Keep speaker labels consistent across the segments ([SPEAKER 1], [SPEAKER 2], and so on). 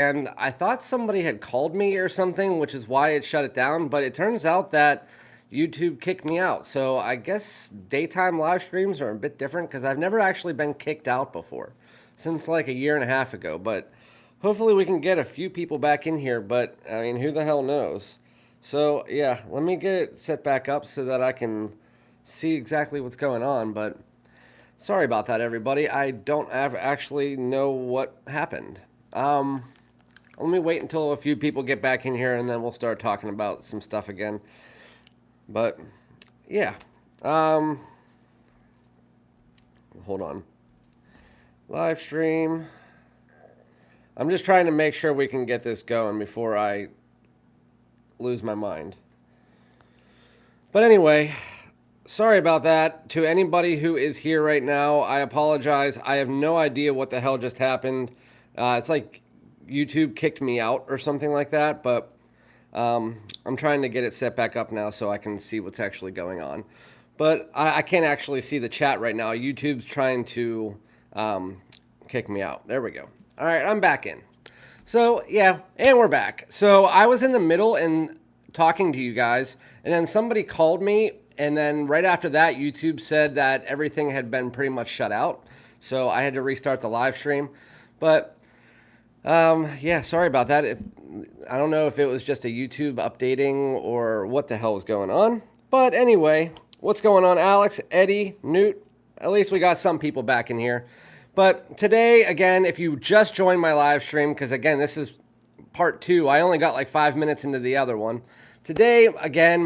[SPEAKER 1] and I thought somebody had called me or something, which is why it shut it down. But it turns out that YouTube kicked me out. So I guess daytime live streams are a bit different because I've never actually been kicked out before since like a year and a half ago. But hopefully we can get a few people back in here. But I mean, who the hell knows? So yeah, let me get it set back up so that I can see exactly what's going on. But sorry about that, everybody. I don't actually know what happened. Let me wait until a few people get back in here and then we'll start talking about some stuff again. But yeah, hold on. Live stream. I'm just trying to make sure we can get this going before I lose my mind. But anyway, sorry about that. To anybody who is here right now, I apologize. I have no idea what the hell just happened. It's like YouTube kicked me out or something like that, but I'm trying to get it set back up now so I can see what's actually going on. But I can't actually see the chat right now. YouTube's trying to kick me out. There we go. All right, I'm back in. So, yeah, and we're back. So I was in the middle and talking to you guys, and then somebody called me, and then right after that, YouTube said that everything had been pretty much shut out. So I had to restart the live stream. But yeah, sorry about that. I don't know if it was just a YouTube updating or what the hell was going on. But anyway, what's going on, Alex, Eddie, Newt? At least we got some people back in here. But today, again, if you just joined my live stream, because again, this is part 2. I only got like 5 minutes into the other one. Today, again,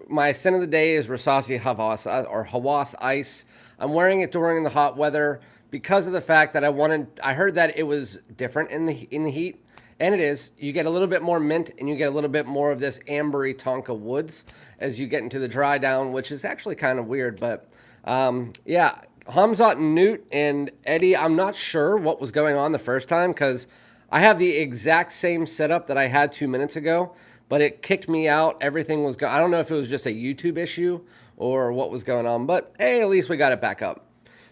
[SPEAKER 1] my scent of the day is Rasasi Havas or Hawas Ice. I'm wearing it during the hot weather because of the fact that I heard that it was different in the heat, and it is. You get a little bit more mint, and you get a little bit more of this ambery tonka woods as you get into the dry down, which is actually kind of weird. But yeah, Hamzat, Newt, and Eddie, I'm not sure what was going on the first time because I have the exact same setup that I had 2 minutes ago, but it kicked me out. Everything was I don't know if it was just a YouTube issue or what was going on, but hey, at least we got it back up.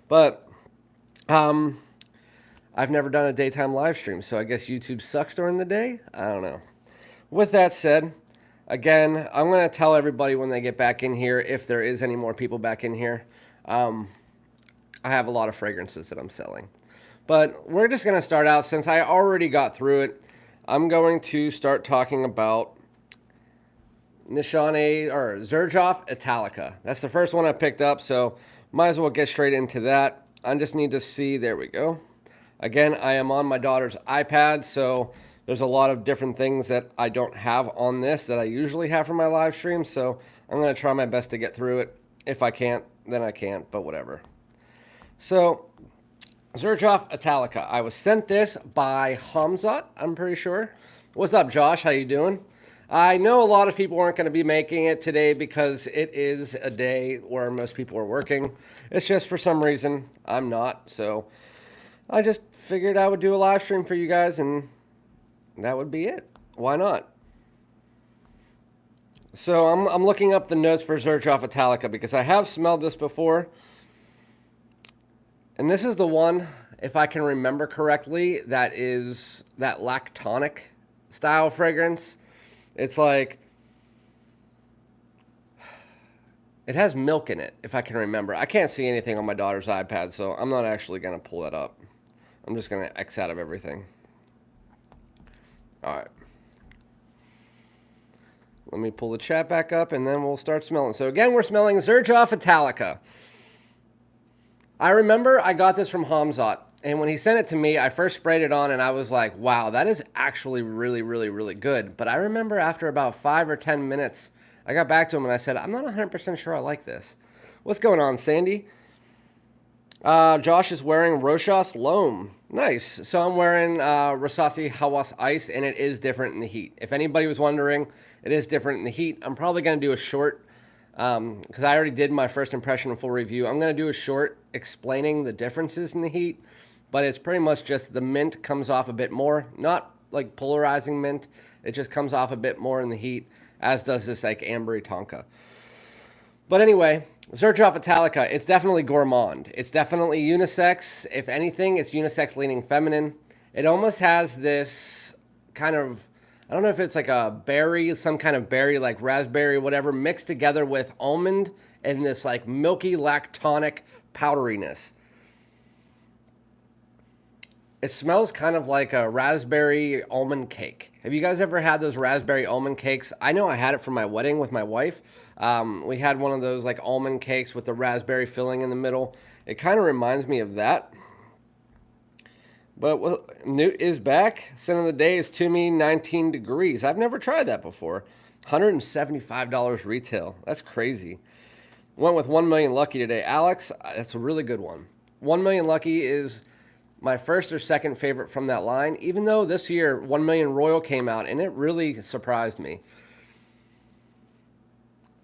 [SPEAKER 1] But I've never done a daytime live stream, so I guess YouTube sucks during the day? I don't know. With that said, again, I'm going to tell everybody when they get back in here, if there is any more people back in here. I have a lot of fragrances that I'm selling. But we're just going to start out, since I already got through it, I'm going to start talking about Nishane, or Xerjoff Italica. That's the first one I picked up, so might as well get straight into that. I just need to see, there we go. Again, I am on my daughter's iPad, so there's a lot of different things that I don't have on this that I usually have for my live stream, so I'm going to try my best to get through it. If I can't, then I can't, but whatever. So, Xerjoff Italica. I was sent this by Hamzat, I'm pretty sure. What's up, Josh? How you doing? I know a lot of people aren't going to be making it today because it is a day where most people are working. It's just for some reason I'm not, so I just figured I would do a live stream for you guys and that would be it. Why not? So I'm looking up the notes for Xerjoff Italica because I have smelled this before. And this is the one, if I can remember correctly, that is that lactonic style fragrance. It's like, it has milk in it, if I can remember. I can't see anything on my daughter's iPad, so I'm not actually going to pull that up. I'm just going to X out of everything. All right. Let me pull the chat back up, and then we'll start smelling. So again, we're smelling Xerjoff Italica. I remember I got this from Hamzat, and when he sent it to me, I first sprayed it on, and I was like, wow, that is actually really, really, really good. But I remember after about 5 or 10 minutes, I got back to him, and I said, I'm not 100% sure I like this. What's going on, Sandy? Josh is wearing Rochas Loam. Nice. So I'm wearing Rasasi Hawas Ice, and it is different in the heat. If anybody was wondering, it is different in the heat. I'm probably going to do a short, because I already did my first impression and full review. I'm going to do a short explaining the differences in the heat, but it's pretty much just the mint comes off a bit more. Not like polarizing mint. It just comes off a bit more in the heat, as does this like ambery tonka. But anyway, Xerjoff Italica, it's definitely gourmand. It's definitely unisex. If anything, it's unisex leaning feminine. It almost has this kind of, I don't know if it's like a berry, some kind of berry, like raspberry, whatever, mixed together with almond and this like milky lactonic powderiness. It smells kind of like a raspberry almond cake. Have you guys ever had those raspberry almond cakes? I know I had it for my wedding with my wife. We had one of those like almond cakes with the raspberry filling in the middle. It kind of reminds me of that. But what, Newt is back. Scent of the day is To Me 19 Degrees. I've never tried that before. $175 retail. That's crazy. Went with 1 Million Lucky today. Alex, that's a really good one. 1 Million Lucky is my first or second favorite from that line, even though this year 1 Million Royal came out and it really surprised me.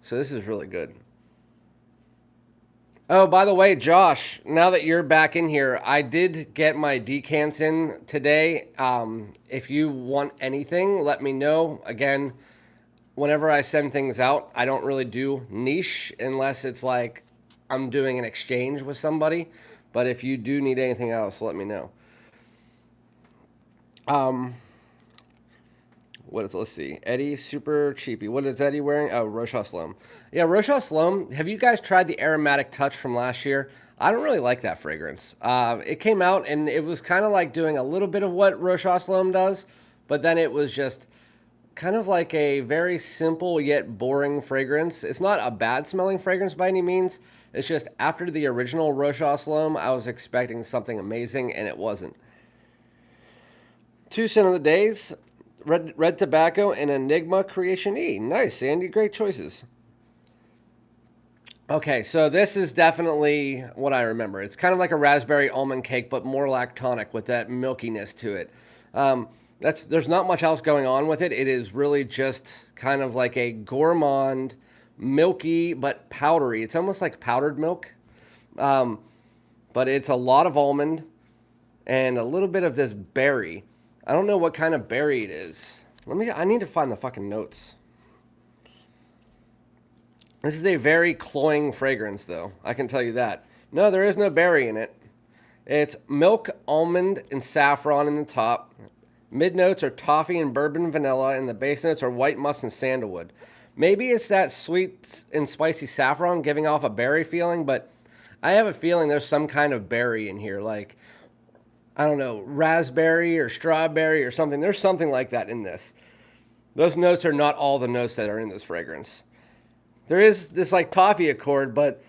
[SPEAKER 1] So this is really good. Oh, by the way, Josh, now that you're back in here, I did get my decants in today. If you want anything, let me know. Again, whenever I send things out, I don't really do niche unless it's like I'm doing an exchange with somebody. But if you do need anything else, let me know. Let's see. Eddie, super cheapy. What is Eddie wearing? Oh, Roche Sloan. Yeah, Roche Sloan. Have you guys tried the Aromatic Touch from last year? I don't really like that fragrance. It came out and it was kind of like doing a little bit of what Roche Sloan does, but then it was just kind of like a very simple yet boring fragrance. It's not a bad smelling fragrance by any means. It's just after the original Roche Sloan, I was expecting something amazing and it wasn't. 2 scent of the days. Red Tobacco and Enigma Creation E. Nice, Sandy. Great choices. Okay, so this is definitely what I remember. It's kind of like a raspberry almond cake, but more lactonic with that milkiness to it. There's not much else going on with it. It is really just kind of like a gourmand, milky, but powdery. It's almost like powdered milk. But it's a lot of almond and a little bit of this berry. I don't know what kind of berry it is. I need to find the fucking notes. This is a very cloying fragrance, though. I can tell you that. No, there is no berry in it. It's milk, almond, and saffron in the top. Mid notes are toffee and bourbon vanilla, and the base notes are white musk and sandalwood. Maybe it's that sweet and spicy saffron giving off a berry feeling, but I have a feeling there's some kind of berry in here, like, I don't know, raspberry or strawberry or something. There's something like that in this. Those notes are not all the notes that are in this fragrance. There is this like toffee accord, but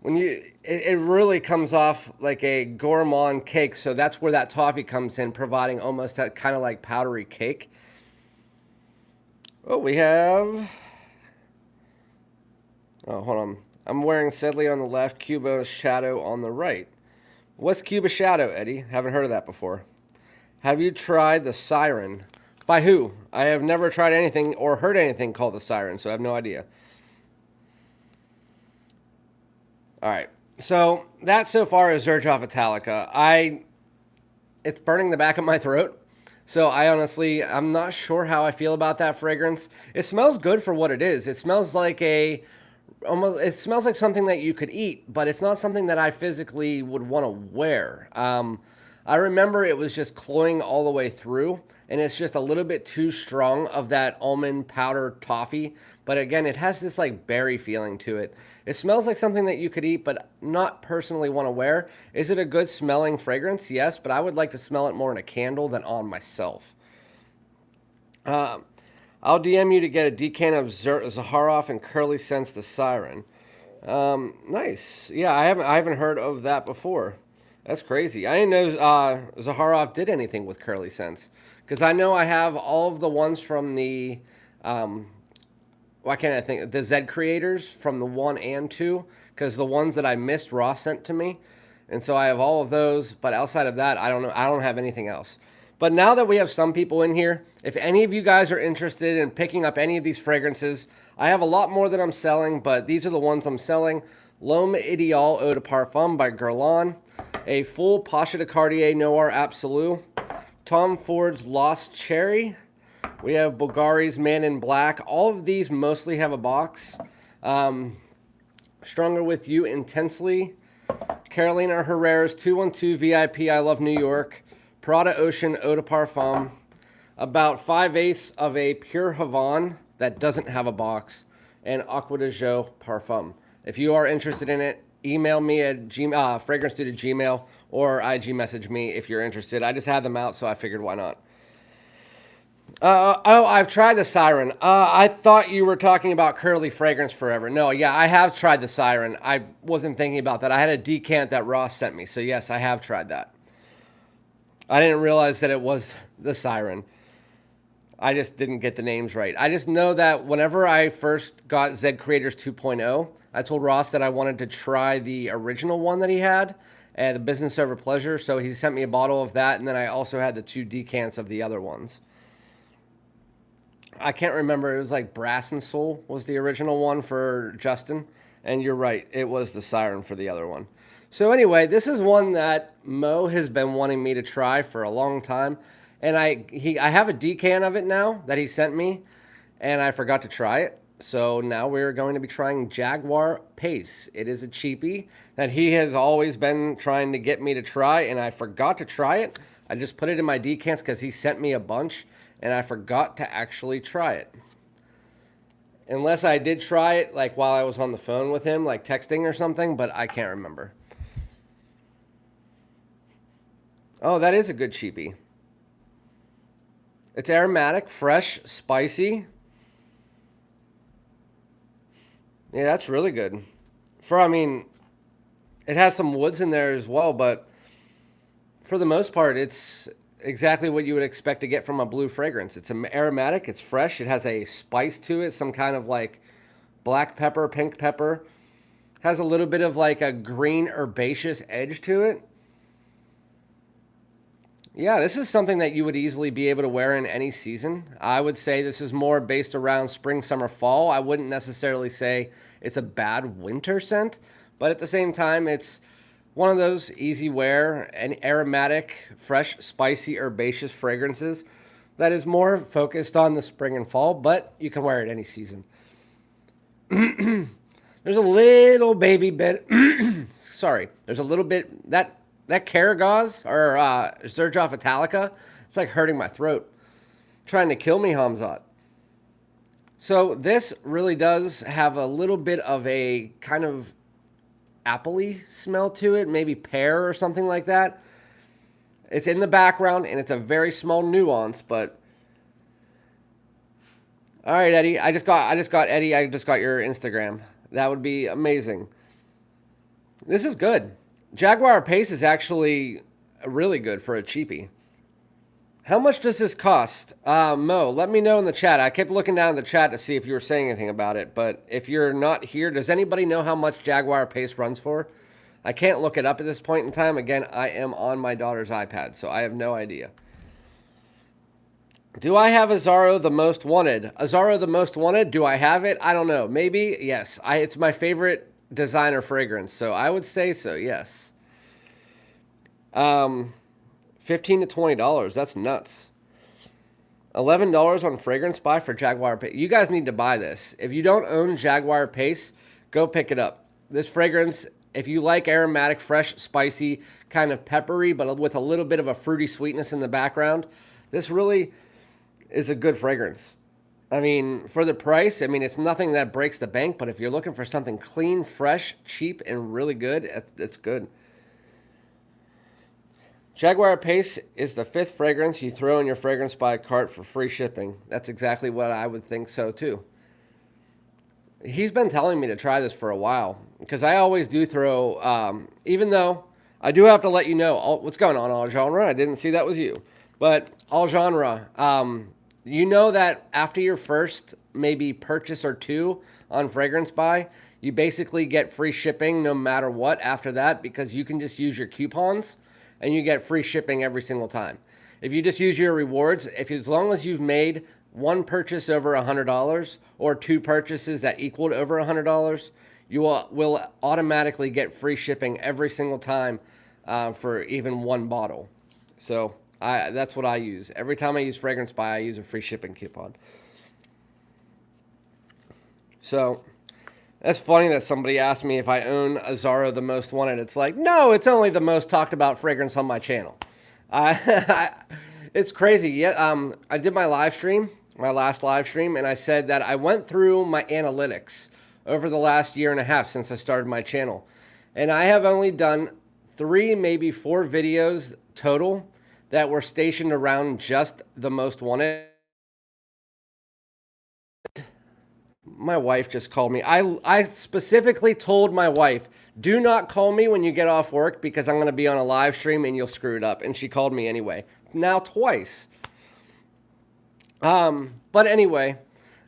[SPEAKER 1] when it really comes off like a gourmand cake. So that's where that toffee comes in, providing almost that kind of like powdery cake. Oh, we have, hold on. I'm wearing Sedley on the left, Cuba Shadow on the right. What's Cuba Shadow, Eddie? Haven't heard of that before. Have you tried the Siren? By who? I have never tried anything or heard anything called the Siren, so I have no idea. All right. So that so far is Xerjoff Italica. It's burning the back of my throat. So I'm not sure how I feel about that fragrance. It smells good for what it is. It smells like it smells like something that you could eat, but it's not something that I physically would want to wear. I remember it was just cloying all the way through, and it's just a little bit too strong of that almond powder toffee. But again, it has this like berry feeling to it. It smells like something that you could eat, but not personally want to wear. Is it a good smelling fragrance? Yes, but I would like to smell it more in a candle than on myself. I'll DM you to get a decant of Zaharoff and Curly Scents the Siren. Nice. Yeah, I haven't heard of that before. That's crazy. I didn't know Zaharoff did anything with Curly Scents. Because I know I have all of the ones from the, why can't I think, the Z creators from the 1 and 2. Because the ones that I missed, Ross sent to me. And so I have all of those. But outside of that, I don't know. I don't have anything else. But now that we have some people in here, if any of you guys are interested in picking up any of these fragrances, I have a lot more that I'm selling, but these are the ones I'm selling. L'Homme Ideal Eau de Parfum by Guerlain, a full Pasha de Cartier Noir Absolu, Tom Ford's Lost Cherry. We have Bulgari's Man in Black. All of these mostly have a box. Stronger With You Intensely, Carolina Herrera's 212 VIP I Love New York, Prada Ocean Eau de Parfum, about 5/8 of a pure Havane that doesn't have a box, and Aqua de Jo Parfum. If you are interested in it, email me at FragranceDoud at Gmail, or IG message me if you're interested. I just had them out, so I figured why not. I've tried the Siren. I thought you were talking about Curly Fragrance Forever. No, yeah, I have tried the Siren. I wasn't thinking about that. I had a decant that Ross sent me, so yes, I have tried that. I didn't realize that it was the Siren. I just didn't get the names right. I just know that whenever I first got Zed Creators 2.0, I told Ross that I wanted to try the original one that he had, the Business Over Pleasure, so he sent me a bottle of that, and then I also had the 2 decants of the other ones. I can't remember. It was like Brass and Soul was the original one for Justin. And you're right. It was the Siren for the other one. So anyway, this is one that Mo has been wanting me to try for a long time. And I have a decant of it now that he sent me. And I forgot to try it. So now we're going to be trying Jaguar Pace. It is a cheapie that he has always been trying to get me to try. And I forgot to try it. I just put it in my decants because he sent me a bunch. And I forgot to actually try it. Unless I did try it like while I was on the phone with him, like texting or something, but I can't remember. Oh, that is a good cheapie. It's aromatic, fresh, spicy. Yeah, that's really good. I mean, it has some woods in there as well, but for the most part, it's exactly what you would expect to get from a blue fragrance. It's aromatic, it's fresh, it has a spice to it, some kind of like black pepper, pink pepper. Has a little bit of like a green herbaceous edge to it. Yeah, this is something that you would easily be able to wear in any season. I would say this is more based around spring, summer, fall. I wouldn't necessarily say it's a bad winter scent, but at the same time, it's one of those easy wear and aromatic, fresh, spicy, herbaceous fragrances that is more focused on the spring and fall, but you can wear it any season. There's a little baby bit, sorry, there's a little bit, that Karagoz or Xerjoff Italica, it's like hurting my throat, trying to kill me, Hamzat. So this really does have a little bit of a kind of appley smell to it, maybe pear or something like that. It's in the background and it's a very small nuance, but all right, Eddie, I just got Eddie, I just got your Instagram. That would be amazing. This is good. Jaguar Pace is actually really good for a cheapie. How much does this cost? Mo, let me know in the chat. I kept looking down in the chat to see if you were saying anything about it, but if you're not here, does anybody know how much Jaguar Pace runs for? I can't look it up at this point in time. Again, I am on my daughter's iPad, so I have no idea. Do I have Azzaro the Most Wanted? Azzaro the Most Wanted, do I have it? I don't know. Maybe, yes. It's my favorite designer fragrance, so I would say so, yes. $15 to $20. That's nuts. $11 on Fragrance Buy for Jaguar Pace. You guys need to buy this. If you don't own Jaguar Pace, go pick it up. This fragrance, if you like aromatic, fresh, spicy, kind of peppery, but with a little bit of a fruity sweetness in the background, this really is a good fragrance. I mean, for the price, I mean, it's nothing that breaks the bank, but if you're looking for something clean, fresh, cheap, and really good, it's good. Jaguar Pace is the 5th fragrance you throw in your Fragrance Buy cart for free shipping. That's exactly what I would think so, too. He's been telling me to try this for a while, because I always do throw, even though I do have to let you know, what's going on, all genre? I didn't see that was you. But all genre, you know that after your first maybe purchase or 2 on Fragrance Buy, you basically get free shipping no matter what after that, because you can just use your coupons and you get free shipping every single time. If you just use your rewards, as long as you've made 1 purchase over $100 or 2 purchases that equaled over $100, you will automatically get free shipping every single time for even 1 bottle. So that's what I use. Every time I use Fragrance Buy, I use a free shipping coupon. So that's funny that somebody asked me if I own Azzaro the Most Wanted. It's like, no, it's only the most talked about fragrance on my channel. It's crazy. Yeah, I did my live stream, my last live stream, and I said that I went through my analytics over the last year and a half since I started my channel. And I have only done 3, maybe 4 videos total that were stationed around just the most wanted. My wife just called me. I specifically told my wife, do not call me when you get off work because I'm going to be on a live stream and you'll screw it up. And she called me anyway. Now twice. But anyway,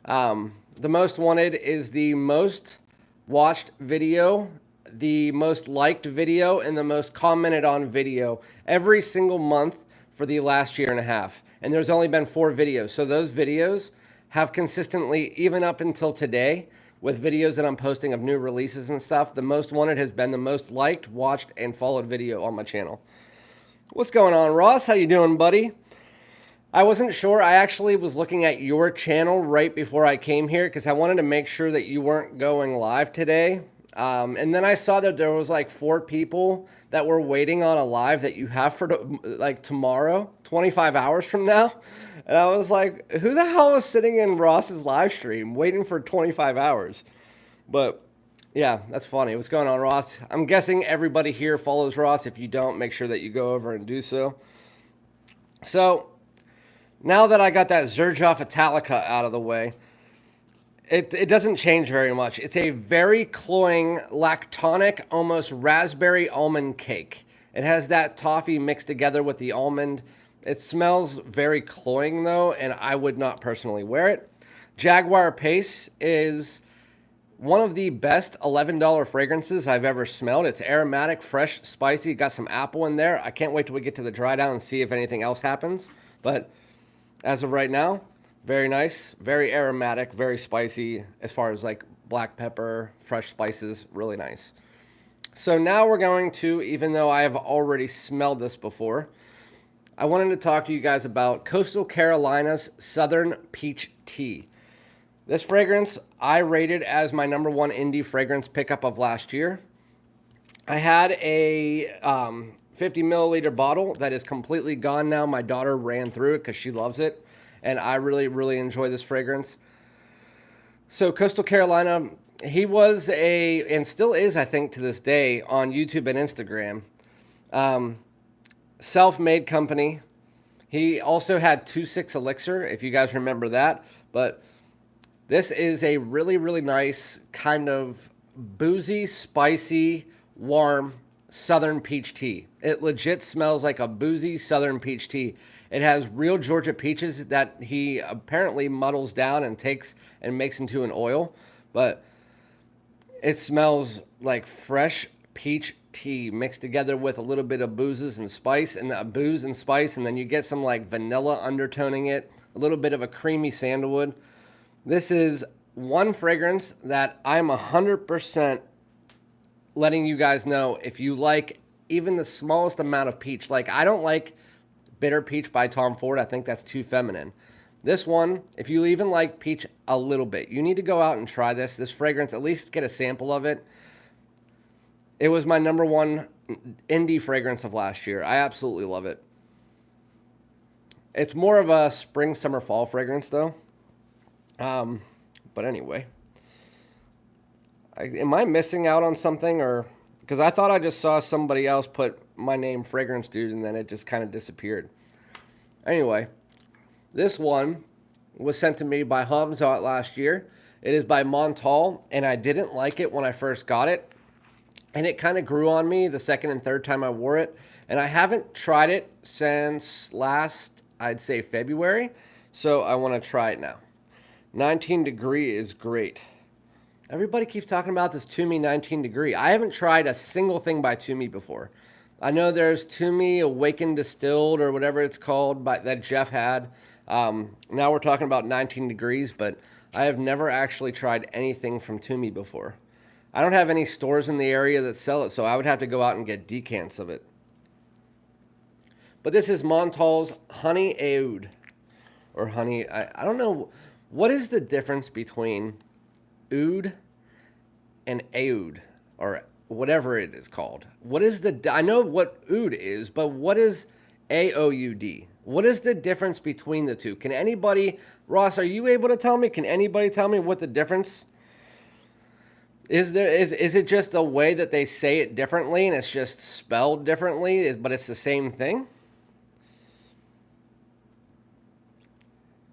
[SPEAKER 1] the most wanted is the most watched video, the most liked video, and the most commented on video every single month for the last year and a half. And there's only been 4 videos. So those videos have consistently, even up until today, with videos that I'm posting of new releases and stuff, the most wanted has been the most liked, watched, and followed video on my channel. What's going on, Ross? How you doing, buddy? I wasn't sure. I actually was looking at your channel right before I came here because I wanted to make sure that you weren't going live today. And then I saw that there was like 4 people that were waiting on a live that you have for like tomorrow, 25 hours from now. And I was like, who the hell is sitting in Ross's live stream waiting for 25 hours? But yeah, that's funny. What's going on, Ross? I'm guessing everybody here follows Ross. If you don't, make sure that you go over and do so. So now that I got that Xerjoff Italica out of the way, it doesn't change very much. It's a very cloying, lactonic, almost raspberry almond cake. It has that toffee mixed together with the almond. It smells very cloying though, and I would not personally wear it. Jaguar Pace is one of the best $11 fragrances I've ever smelled. It's aromatic, fresh, spicy, got some apple in there. I can't wait till we get to the dry down and see if anything else happens. But as of right now, very nice, very aromatic, very spicy as far as like black pepper, fresh spices, really nice. So now we're going to, even though I have already smelled this before, I wanted to talk to you guys about Coastal Carolina's Southern Peach Tea. This fragrance I rated as my #1 indie fragrance pickup of last year. I had a 50 milliliter bottle that is completely gone now. My daughter ran through it because she loves it. And I really, really enjoy this fragrance. So Coastal Carolina, he was and still is, I think, to this day, on YouTube and Instagram. Self-made company. He also had 2.6 Elixir, if you guys remember that. But this is a really, really nice kind of boozy, spicy, warm Southern peach tea. It legit smells like a boozy Southern peach tea. It has real Georgia peaches that he apparently muddles down and takes and makes into an oil. But it smells like fresh peach tea mixed together with a little bit of boozes and spice, and booze and spice, and then you get some like vanilla undertoning it, a little bit of a creamy sandalwood. This is one fragrance that I'm 100% letting you guys know if you like even the smallest amount of peach. Like, I don't like Bitter Peach by Tom Ford. I think that's too feminine. This one, if you even like peach a little bit, you need to go out and try this. This fragrance, at least get a sample of it. It was my #1 indie fragrance of last year. I absolutely love it. It's more of a spring, summer, fall fragrance though. But anyway, am I missing out on something, or because I thought I just saw somebody else put my name FragranceDoud and then it just kind of disappeared. Anyway, this one was sent to me by Hamzat last year. It is by Montale, and I didn't like it when I first got it. And it kind of grew on me the second and third time I wore it. And I haven't tried it since last, I'd say, February. So I want to try it now. 19 degree is great. Everybody keeps talking about this Tumi 19 degree. I haven't tried a single thing by Tumi before. I know there's Tumi Awakened Distilled or whatever it's called that Jeff had. Now we're talking about 19 degrees, but I have never actually tried anything from Tumi before. I don't have any stores in the area that sell it, so I would have to go out and get decants of it. But this is Montale's Honey Aoud. Or honey, I don't know. What is the difference between oud and Aoud, or whatever it is called? What is I know what oud is, but what is AOUD? What is the difference between the two? Can anybody, Ross, are you able to tell me? Can anybody tell me what the difference is? Is it just a way that they say it differently and it's just spelled differently, but it's the same thing?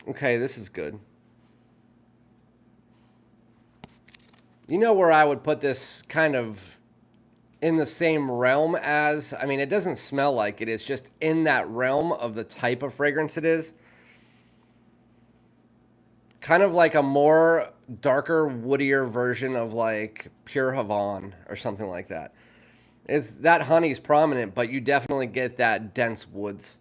[SPEAKER 1] Okay, this is good. You know where I would put this kind of in the same realm as, I mean, it doesn't smell like it. It's just in that realm of the type of fragrance it is. Kind of like a more darker, woodier version of like Pure Havana or something like that. It's that honey's prominent, but you definitely get that dense woods.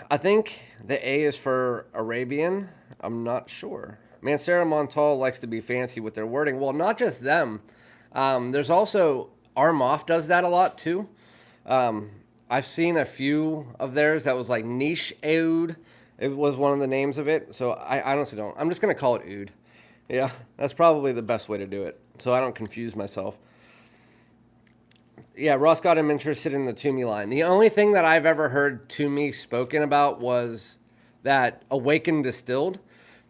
[SPEAKER 1] I think the A is for Arabian. I'm not sure. Mancera Montale likes to be fancy with their wording. Well, not just them. There's also Armoff does that a lot too. I've seen a few of theirs that was like niche Aoud. It was one of the names of it. So I honestly don't. I'm just going to call it Oud. Yeah, that's probably the best way to do it. So I don't confuse myself. Yeah, Ross got him interested in the Toomey line. The only thing that I've ever heard Toomey spoken about was that Awakened Distilled,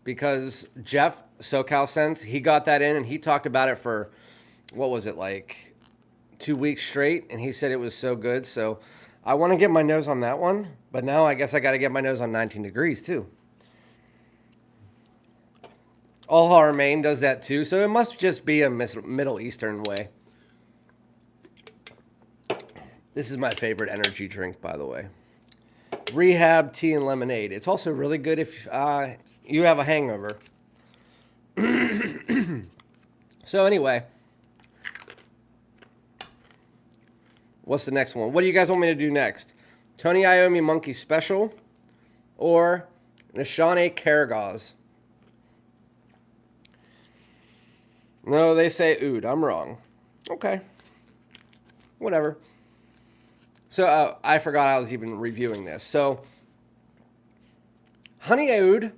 [SPEAKER 1] because Jeff, SoCal Sense, he got that in and he talked about it for, what was it, like 2 weeks straight, and he said it was so good. So I want to get my nose on that one, but now I guess I got to get my nose on 19 Degrees too. Al Haramain does that too, so it must just be a Middle Eastern way. This is my favorite energy drink, by the way. Rehab tea and lemonade. It's also really good if you have a hangover. So anyway, what's the next one? What do you guys want me to do next? Toni Iommi Monkey Special or Nishane Karagoz? No, they say Oud. I'm wrong. Okay. Whatever. So I forgot I was even reviewing this. So Honey Oud,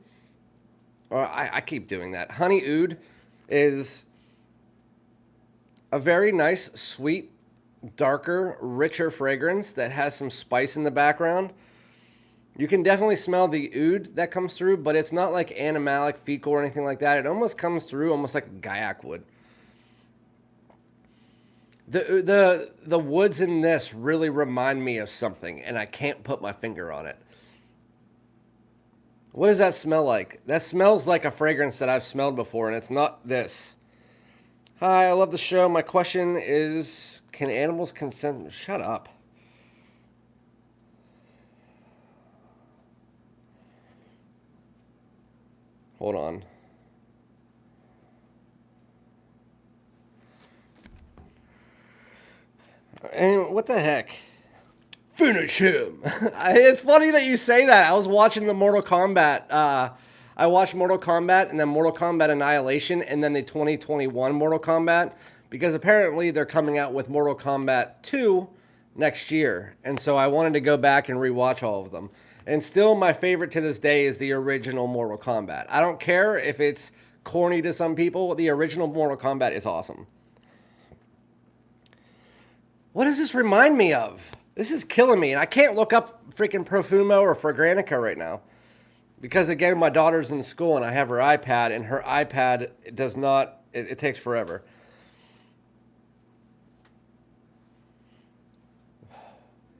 [SPEAKER 1] or I keep doing that. Honey Oud is a very nice, sweet, darker, richer fragrance that has some spice in the background. You can definitely smell the oud that comes through, but it's not like animalic, fecal, or anything like that. It almost comes through almost like a gaiac would. The woods in this really remind me of something, and I can't put my finger on it. What does that smell like? That smells like a fragrance that I've smelled before, and it's not this. Hi, I love the show. My question is, can animals consent? Shut up. Hold on. And what the heck? Finish him. It's funny that you say that. I was watching the Mortal Kombat. I watched Mortal Kombat and then Mortal Kombat Annihilation and then the 2021 Mortal Kombat, because apparently they're coming out with Mortal Kombat 2 next year. And so I wanted to go back and rewatch all of them. And still my favorite to this day is the original Mortal Kombat. I don't care if it's corny to some people. The original Mortal Kombat is awesome. What does this remind me of? This is killing me. And I can't look up freaking Profumo or Fragrantica right now. Because, again, my daughter's in school and I have her iPad. And her iPad does not... It takes forever.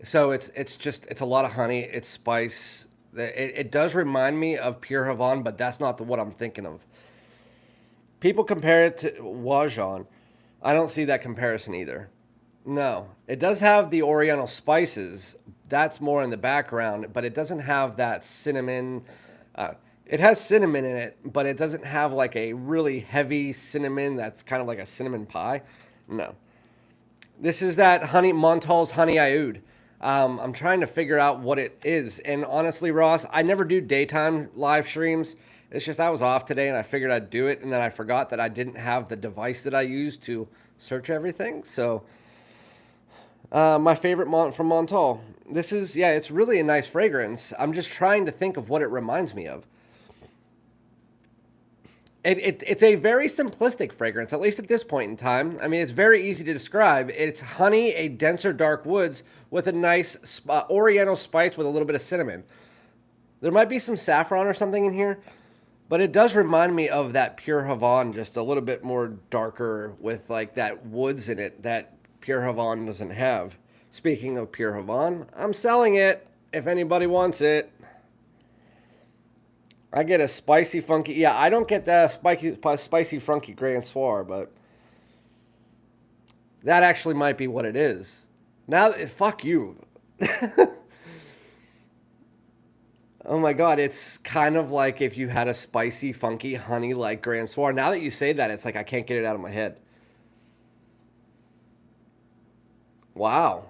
[SPEAKER 1] So it's a lot of honey. It's spice. It does remind me of Pure Havana, but that's not what I'm thinking of. People compare it to Wajan. I don't see that comparison either. No, it does have the Oriental spices. That's more in the background, but it doesn't have that cinnamon. It has cinnamon in it, but it doesn't have like a really heavy cinnamon that's kind of like a cinnamon pie. No. This is that Montale's Honey Oud. I'm trying to figure out what it is. And honestly, Ross, I never do daytime live streams. It's just I was off today and I figured I'd do it. And then I forgot that I didn't have the device that I use to search everything. So... my favorite from Montale. This is, yeah, it's really a nice fragrance. I'm just trying to think of what it reminds me of. It's a very simplistic fragrance, at least at this point in time. I mean, it's very easy to describe. It's honey, a denser dark woods with a nice oriental spice with a little bit of cinnamon. There might be some saffron or something in here, but it does remind me of that Pure Havana, just a little bit more darker with like that woods in it that Pure Havana doesn't have. Speaking of Pure Havana, I'm selling it if anybody wants it. I get a spicy, funky. Yeah, I don't get that spicy, funky Grand Soir, but that actually might be what it is. Now, fuck you. Oh my god, it's kind of like if you had a spicy, funky, honey like Grand Soir. Now that you say that, it's like I can't get it out of my head. Wow.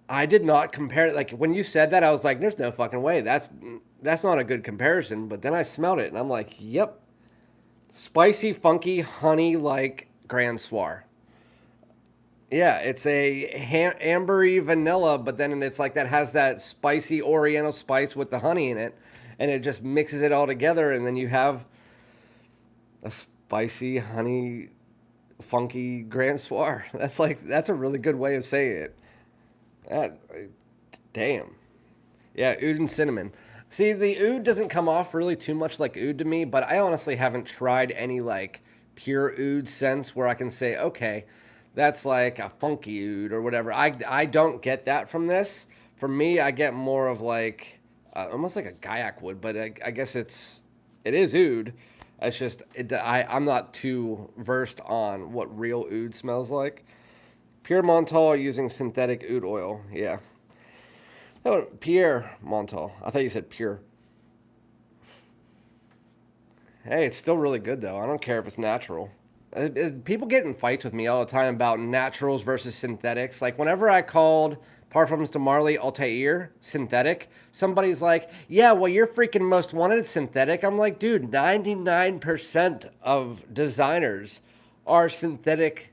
[SPEAKER 1] I did not compare it. Like when you said that, I was like, "There's no fucking way. That's not a good comparison." But then I smelled it, and I'm like, "Yep, spicy, funky, honey like Grand Soir." Yeah, it's a ambery vanilla, but then it's like that has that spicy Oriental spice with the honey in it, and it just mixes it all together, and then you have a spicy, honey, funky Grand Soir. That's a really good way of saying it. That, damn. Yeah, oud and cinnamon. See, the oud doesn't come off really too much like oud to me, but I honestly haven't tried any like pure oud scents where I can say, okay, that's like a funky oud or whatever. I don't get that from this. For me, I get more of like almost like a Gaiac would, but I guess it is oud. It's just I'm not too versed on what real oud smells like. Pure Montale using synthetic oud oil. Yeah. Oh, Pierre Montale. I thought you said pure. Hey, it's still really good though. I don't care if it's natural. People get in fights with me all the time about naturals versus synthetics. Like whenever I called Parfums de Marly Altair synthetic, somebody's like, "Yeah, well, you're freaking most wanted synthetic." I'm like, dude, 99% of designers are synthetic,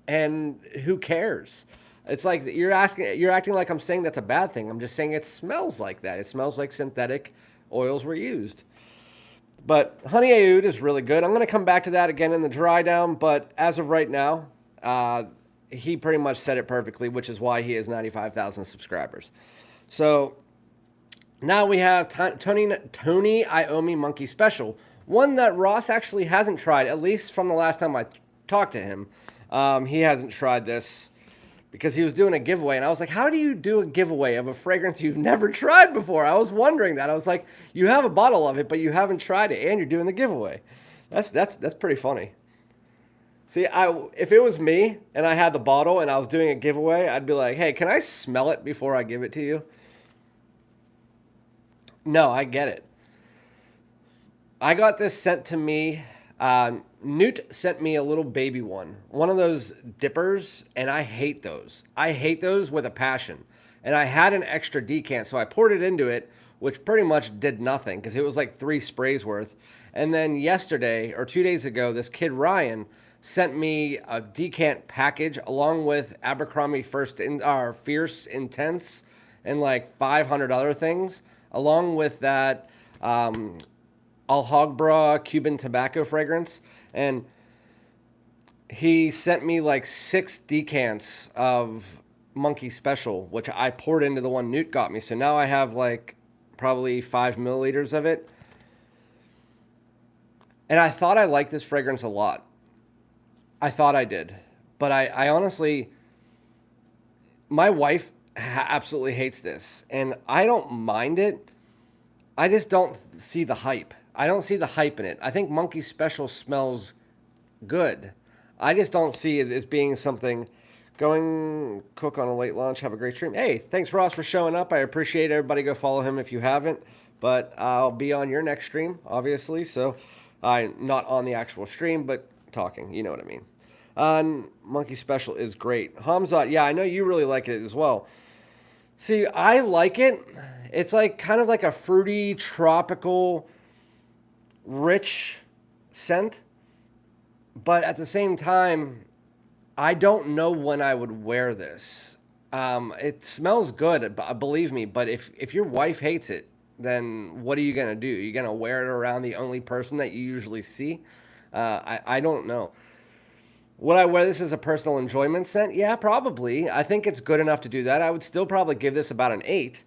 [SPEAKER 1] and who cares? It's like you're acting like I'm saying that's a bad thing. I'm just saying it smells like that. It smells like synthetic oils were used. But Honey Aoud is really good. I'm going to come back to that again in the dry down, but as of right now, he pretty much said it perfectly, which is why he has 95,000 subscribers. So now we have Toni Iommi Monkey Special, one that Ross actually hasn't tried, at least from the last time I talked to him. He hasn't tried this because he was doing a giveaway, and I was like, how do you do a giveaway of a fragrance you've never tried before? I was wondering that. I was like, you have a bottle of it, but you haven't tried it, and you're doing the giveaway. That's pretty funny. See, if it was me and I had the bottle and I was doing a giveaway, I'd be like, hey, can I smell it before I give it to you? No, I get it. I got this sent to me. Newt sent me a little baby one of those dippers, and I hate those. I hate those with a passion. And I had an extra decant, so I poured it into it, which pretty much did nothing because it was like 3 sprays worth. And then yesterday or 2 days ago, this kid Ryan sent me a decant package along with Abercrombie Fierce Intense and like 500 other things, along with that Alhambra Cuban tobacco fragrance. And he sent me like 6 decants of Monkey Special, which I poured into the one Newt got me. So now I have like probably 5 milliliters of it. And I thought I liked this fragrance a lot. I thought I did. But I honestly, my wife absolutely hates this. And I don't mind it. I just don't see the hype. I don't see the hype in it. I think Monkey Special smells good. I just don't see it as being something going cook on a late lunch. Have a great stream. Hey, thanks Ross for showing up. I appreciate everybody. Go follow him if you haven't. But I'll be on your next stream, obviously. So I'm not on the actual stream, but talking. You know what I mean. Monkey Special is great. Hamzat, yeah, I know you really like it as well. See, I like it. It's like kind of like a fruity, tropical, rich scent. But at the same time, I don't know when I would wear this. It smells good, believe me. But if your wife hates it, then what are you going to do? You're going to wear it around the only person that you usually see? I don't know. Would I wear this as a personal enjoyment scent? Yeah, probably. I think it's good enough to do that. I would still probably give this about an 8.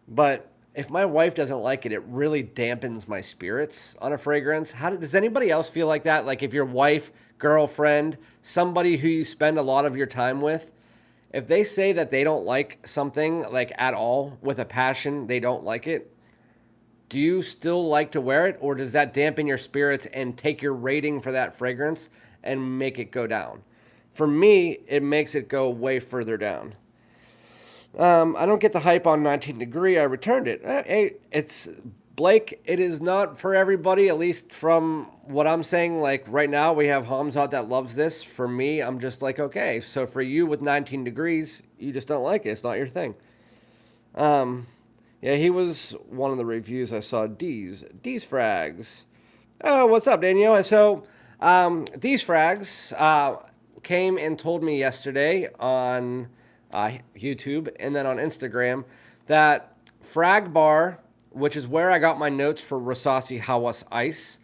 [SPEAKER 1] But if my wife doesn't like it, it really dampens my spirits on a fragrance. Does anybody else feel like that? Like if your wife, girlfriend, somebody who you spend a lot of your time with, if they say that they don't like something like at all with a passion, they don't like it, do you still like to wear it, or does that dampen your spirits and take your rating for that fragrance and make it go down? For me, it makes it go way further down. I don't get the hype on 19 Degree. I returned it. Hey, it's Blake. It is not for everybody, at least from what I'm saying. Like right now, we have Hamzat that loves this. For me, I'm just like, okay. So for you with 19 Degrees, you just don't like it. It's not your thing. Yeah, he was one of the reviews I saw. D's Frags. Oh, what's up, Daniel? So D's Frags came and told me yesterday on YouTube and then on Instagram that Frag Bar, which is where I got my notes for Rasasi Hawas Ice,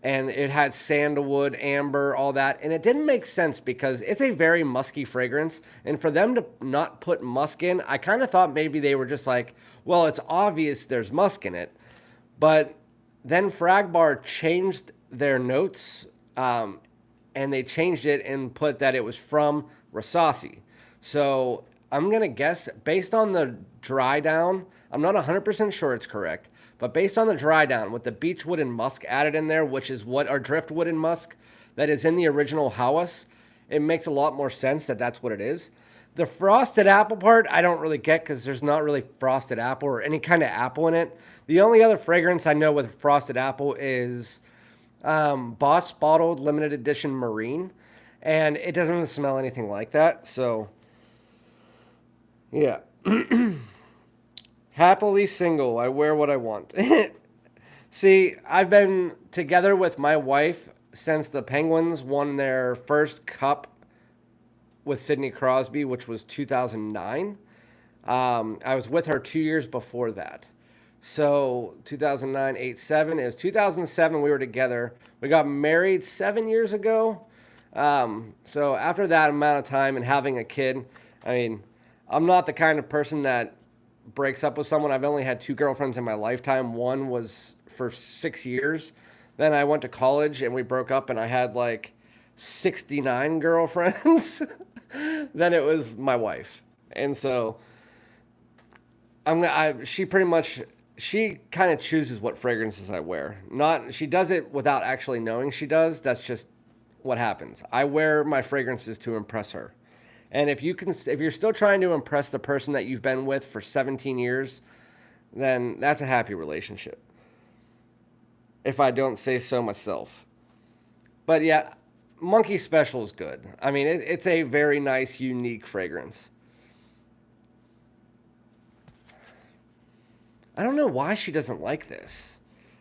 [SPEAKER 1] and it had sandalwood, amber, all that, and it didn't make sense because it's a very musky fragrance, and for them to not put musk in, I kind of thought maybe they were just like, well, it's obvious there's musk in it, but then Frag Bar changed their notes, and they changed it and put that it was from Rasasi. So I'm going to guess, based on the dry down, I'm not 100% sure it's correct, but based on the dry down with the beechwood and musk added in there, which is what our driftwood and musk that is in the original Hawas, it makes a lot more sense that that's what it is. The frosted apple part, I don't really get because there's not really frosted apple or any kind of apple in it. The only other fragrance I know with frosted apple is Boss Bottled Limited Edition Marine, and it doesn't smell anything like that, so yeah. Happily single. I wear what I want. See, I've been together with my wife since the Penguins won their first cup with Sidney Crosby, which was 2009. I was with her 2 years before that. So 2009, 8, 7. It was 2007 we were together. We got married 7 years ago. So after that amount of time and having a kid, I mean, I'm not the kind of person that breaks up with someone. I've only had 2 girlfriends in my lifetime. One was for 6 years. Then I went to college and we broke up and I had like 69 girlfriends. Then it was my wife. And so she kind of chooses what fragrances I wear. She does it without actually knowing she does. That's just what happens. I wear my fragrances to impress her. And if you're still trying to impress the person that you've been with for 17 years, then that's a happy relationship. If I don't say so myself. But yeah, Monkey Special is good. I mean, it's a very nice, unique fragrance. I don't know why she doesn't like this.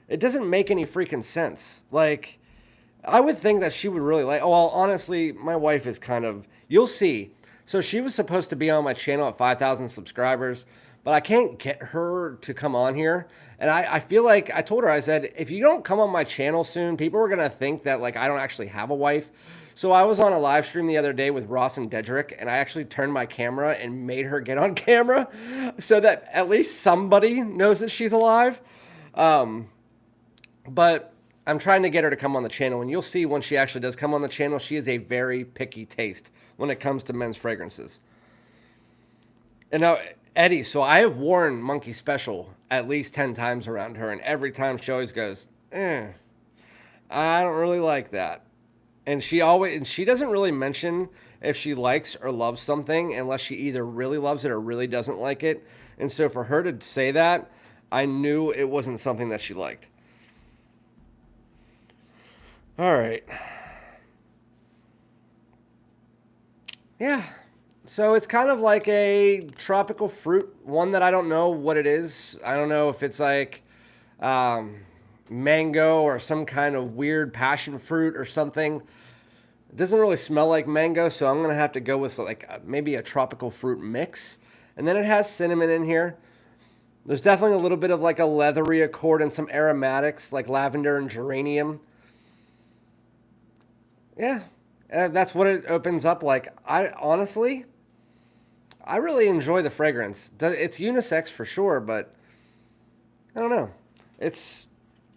[SPEAKER 1] It doesn't make any freaking sense. Like, I would think that she would really like... Oh, well, honestly, my wife is kind of... You'll see. So she was supposed to be on my channel at 5,000 subscribers, but I can't get her to come on here. And I feel like... I told her, I said, if you don't come on my channel soon, people are going to think that, like, I don't actually have a wife. So I was on a live stream the other day with Ross and Dedrick, and I actually turned my camera and made her get on camera so that at least somebody knows that she's alive. But I'm trying to get her to come on the channel, and you'll see when she actually does come on the channel, she is a very picky taste when it comes to men's fragrances. And now, Eddie, so I have worn Monkey Special at least 10 times around her, and every time she always goes, I don't really like that. And she doesn't really mention if she likes or loves something unless she either really loves it or really doesn't like it. And so for her to say that, I knew it wasn't something that she liked. All right. Yeah. So it's kind of like a tropical fruit, one that I don't know what it is. I don't know if it's like mango or some kind of weird passion fruit or something. It doesn't really smell like mango, so I'm going to have to go with like maybe a tropical fruit mix. And then it has cinnamon in here. There's definitely a little bit of like a leathery accord and some aromatics like lavender and geranium. Yeah, that's what it opens up like. I honestly, I really enjoy the fragrance. It's unisex for sure, but I don't know. It's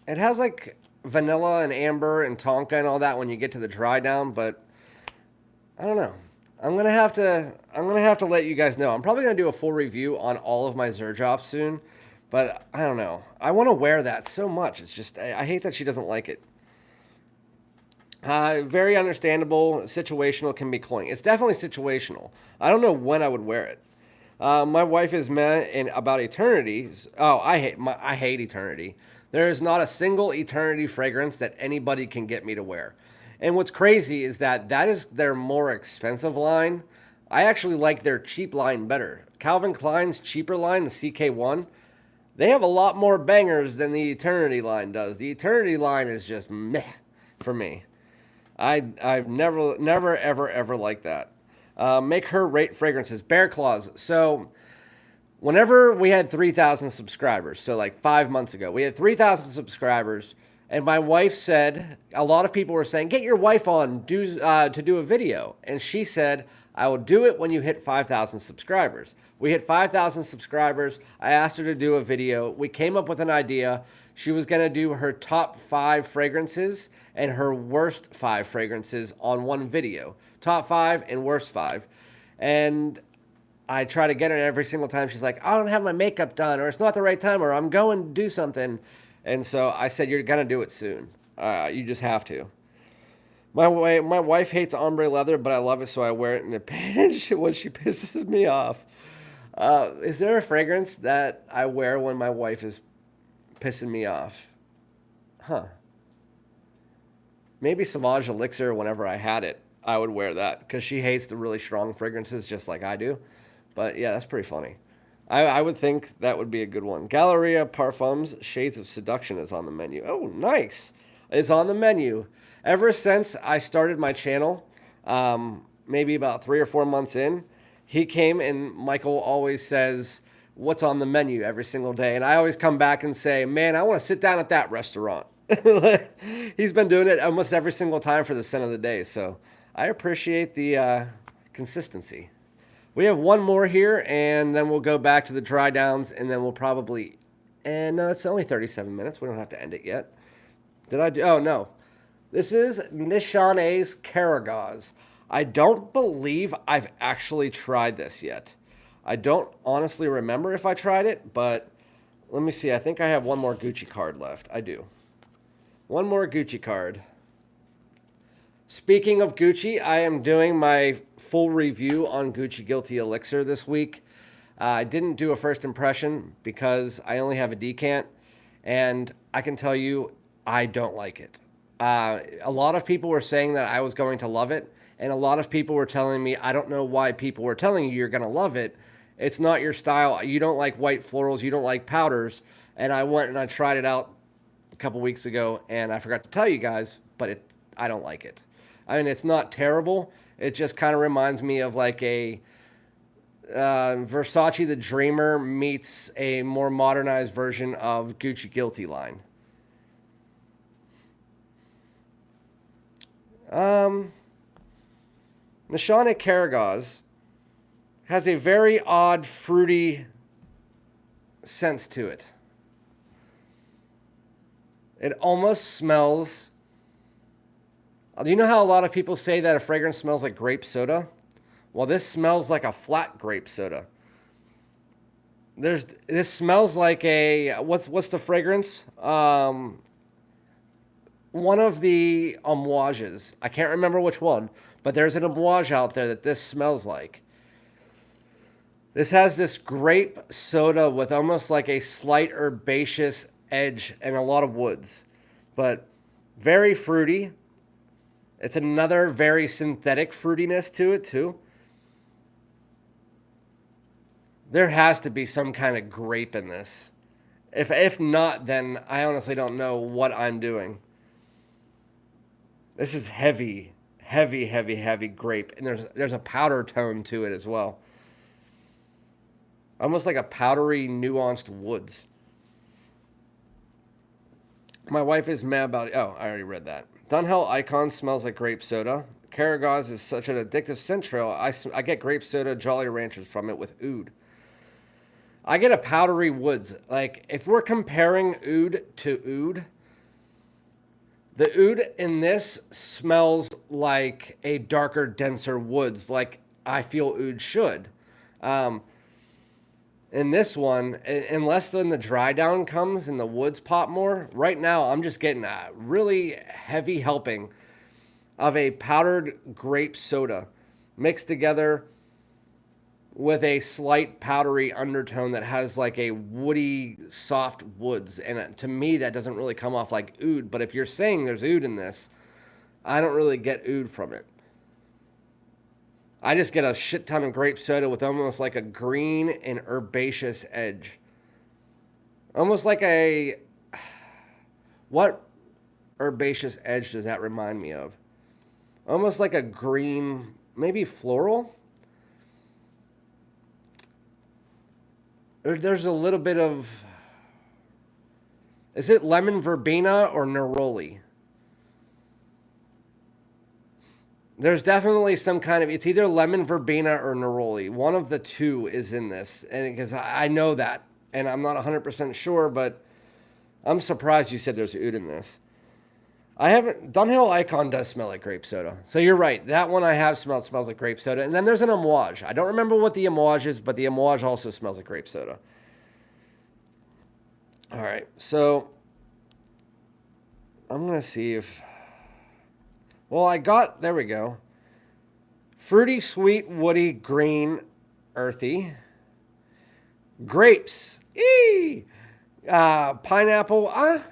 [SPEAKER 1] it has like vanilla and amber and tonka and all that when you get to the dry down, but I don't know. I'm gonna have to let you guys know. I'm probably gonna do a full review on all of my Xerjoff soon, but I don't know. I want to wear that so much. It's just I hate that she doesn't like it. Very understandable. Situational can be cloying. It's definitely situational. I don't know when I would wear it. My wife is mad in about eternity. Oh, I hate eternity. There is not a single eternity fragrance that anybody can get me to wear. And what's crazy is that that is their more expensive line. I actually like their cheap line better. Calvin Klein's cheaper line, the CK1, they have a lot more bangers than the Eternity line does. The Eternity line is just meh for me. I've never ever liked that. Make her rate fragrances. Bear Claws. So whenever we had 3,000 subscribers, so like 5 months ago, we had 3,000 subscribers, and my wife said, a lot of people were saying, get your wife on to do a video. And she said, I will do it when you hit 5,000 subscribers. We hit 5,000 subscribers. I asked her to do a video. We came up with an idea. She was going to do her top 5 fragrances and her worst 5 fragrances on one video. Top 5 and worst 5. And I try to get her every single time. She's like, I don't have my makeup done, or it's not the right time, or I'm going to do something. And so I said, you're going to do it soon. You just have to. My wife hates ombre leather, but I love it, so I wear it in a pinch when she pisses me off. Is there a fragrance that I wear when my wife is pissing me off? Huh. Maybe Sauvage Elixir, whenever I had it, I would wear that because she hates the really strong fragrances just like I do. But yeah, that's pretty funny. I would think that would be a good one. Galleria Parfums Shades of Seduction is on the menu. Oh, nice. Is on the menu. Ever since I started my channel, maybe about 3 or 4 months in, he came and Michael always says, what's on the menu every single day? And I always come back and say, man, I want to sit down at that restaurant. He's been doing it almost every single time for the scent of the day. So I appreciate the consistency. We have one more here, and then we'll go back to the dry downs, and then we'll probably... And no, it's only 37 minutes. We don't have to end it yet. Did I do... Oh, no. This is Nishane's Karagoz. I don't believe I've actually tried this yet. I don't honestly remember if I tried it, but let me see. I think I have one more Gucci card left. I do. One more Gucci card. Speaking of Gucci, I am doing my full review on Gucci Guilty Elixir this week. I didn't do a first impression because I only have a decant, and I can tell you I don't like it. A lot of people were saying that I was going to love it, and a lot of people were telling me, I don't know why people were telling you you're going to love it. It's not your style. You don't like white florals. You don't like powders. And I went and I tried it out a couple weeks ago, and I forgot to tell you guys, but I don't like it. I mean, it's not terrible. It just kind of reminds me of like a Versace the Dreamer meets a more modernized version of Gucci Guilty line. Nishane Karagoz has a very odd fruity sense to it. It almost smells... Do you know how a lot of people say that a fragrance smells like grape soda? Well, this smells like a flat grape soda. This smells like a... What's the fragrance? One of the amouages. I can't remember which one, but there's an amouage out there that this smells like. This has this grape soda with almost like a slight herbaceous edge and a lot of woods, but very fruity. It's another very synthetic fruitiness to it too. There has to be some kind of grape in this. If not, then I honestly don't know what I'm doing. This is heavy grape, and there's a powder tone to it as well. Almost like a powdery, nuanced woods. My wife is mad about it. Oh, I already read that. Dunhill Icon smells like grape soda. Karagoz is such an addictive scent trail. I get grape soda Jolly Ranchers from it with Oud. I get a powdery woods. Like, if we're comparing Oud to Oud, the Oud in this smells like a darker, denser woods, like I feel Oud should. Um, in this one, unless then the dry down comes and the woods pop more, right now I'm just getting a really heavy helping of a powdered grape soda mixed together with a slight powdery undertone that has like a woody, soft woods. And to me, that doesn't really come off like oud. But if you're saying there's oud in this, I don't really get oud from it. I just get a shit ton of grape soda with almost like a green and herbaceous edge. Almost like a... What herbaceous edge does that remind me of? Almost like a green, maybe floral? There's a little bit of... Is it lemon verbena or neroli? There's definitely some kind of... It's either lemon verbena or neroli. One of the two is in this. And because I know that. And I'm not 100% sure, but I'm surprised you said there's oud in this. I haven't... Dunhill Icon does smell like grape soda. So you're right. That one I have smelled smells like grape soda. And then there's an amouage. I don't remember what the amouage is, but the amouage also smells like grape soda. All right. So I'm going to see if... Well, I got... There we go. Fruity, sweet, woody, green, earthy. Grapes. Eee! Pineapple.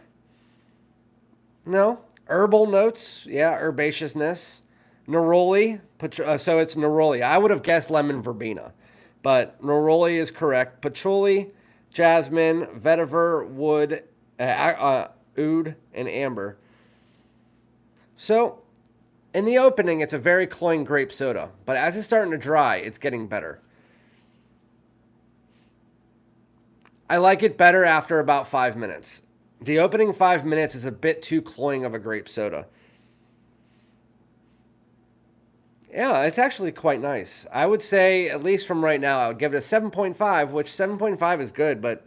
[SPEAKER 1] No. Herbal notes, yeah, herbaceousness. Neroli, so it's neroli. I would have guessed lemon verbena, but neroli is correct. Patchouli, jasmine, vetiver, wood, oud, and amber. So, in the opening, it's a very cloying grape soda, but as it's starting to dry, it's getting better. I like it better after about 5 minutes. The opening 5 minutes is a bit too cloying of a grape soda. Yeah, it's actually quite nice. I would say, at least from right now, I would give it a 7.5, which 7.5 is good, but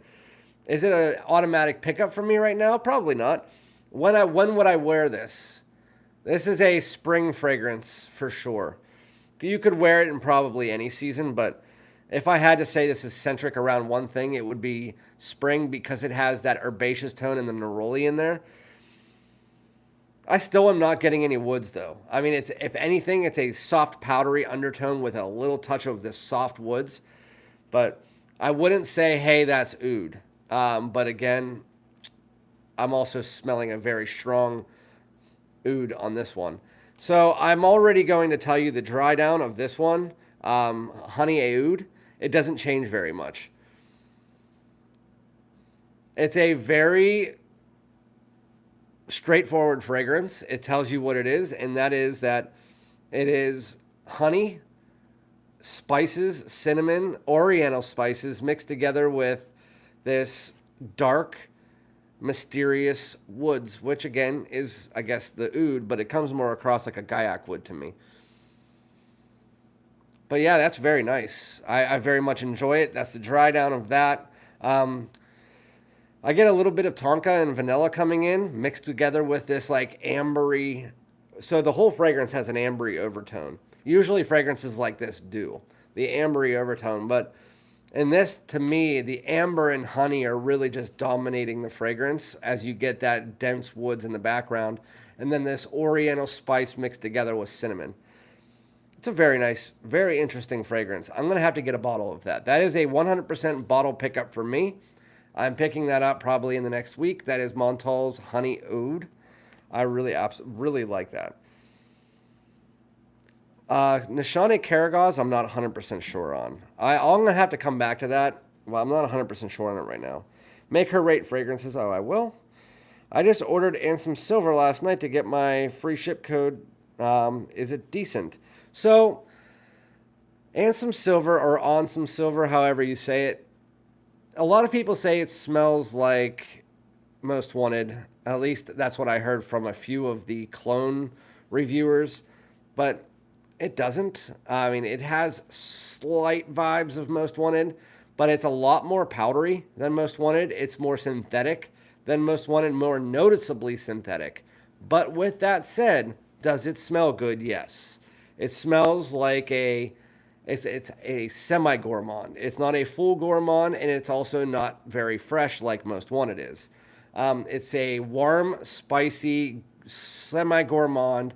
[SPEAKER 1] is it an automatic pickup for me right now? Probably not. When would I wear this? This is a spring fragrance for sure. You could wear it in probably any season, but if I had to say this is centric around one thing, it would be spring because it has that herbaceous tone and the neroli in there. I still am not getting any woods though. I mean, it's if anything, it's a soft powdery undertone with a little touch of this soft woods. But I wouldn't say, hey, that's oud. But again, I'm also smelling a very strong oud on this one. So I'm already going to tell you the dry down of this one, Honey Aoud. It doesn't change very much. It's a very straightforward fragrance. It tells you what it is, and that is that it is honey, spices, cinnamon, oriental spices mixed together with this dark, mysterious woods, which again is, I guess, the oud, but it comes more across like a gaiac wood to me. But yeah, that's very nice. I very much enjoy it. That's the dry down of that. I get a little bit of tonka and vanilla coming in, mixed together with this like ambery. So the whole fragrance has an ambery overtone. Usually fragrances like this do, the ambery overtone. But in this, to me, the amber and honey are really just dominating the fragrance as you get that dense woods in the background. And then this oriental spice mixed together with cinnamon. It's a very nice, very interesting fragrance. I'm going to have to get a bottle of that. That is a 100% bottle pickup for me. I'm picking that up probably in the next week. That is Montale's Honey Oud. I really like that. Nishane Karagoz, I'm not 100% sure on. I'm going to have to come back to that. Well, I'm not 100% sure on it right now. Make her rate fragrances. Oh, I will. I just ordered Ansem Silver last night to get my free ship code. Is it decent? So, Ansem Silver or Onsome Silver, however you say it, a lot of people say it smells like Most Wanted. At least that's what I heard from a few of the clone reviewers, but it doesn't. I mean, it has slight vibes of Most Wanted, but it's a lot more powdery than Most Wanted. It's more synthetic than Most Wanted, more noticeably synthetic. But with that said, does it smell good? Yes. It smells like it's a semi-gourmand. It's not a full gourmand, and it's also not very fresh like Most Wanted is. It's a warm, spicy, semi-gourmand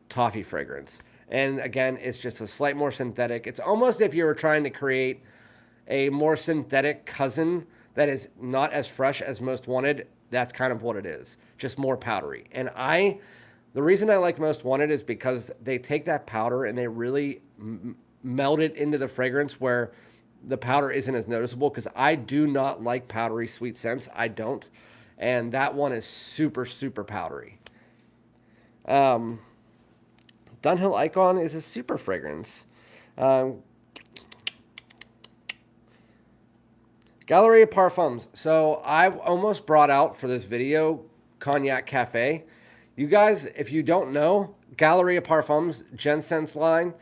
[SPEAKER 1] toffee fragrance. And again, it's just a slight more synthetic. It's almost if you were trying to create a more synthetic cousin that is not as fresh as Most Wanted. That's kind of what it is, just more powdery. And the reason I like Most Wanted is because they take that powder and they really meld it into the fragrance where the powder isn't as noticeable, because I do not like powdery sweet scents. I don't. And that one is super, super powdery. Dunhill Icon is a super fragrance. Gallery of Parfums. So I almost brought out for this video Cognac Cafe. You guys, if you don't know, Gallery of Parfums, Jensen's line,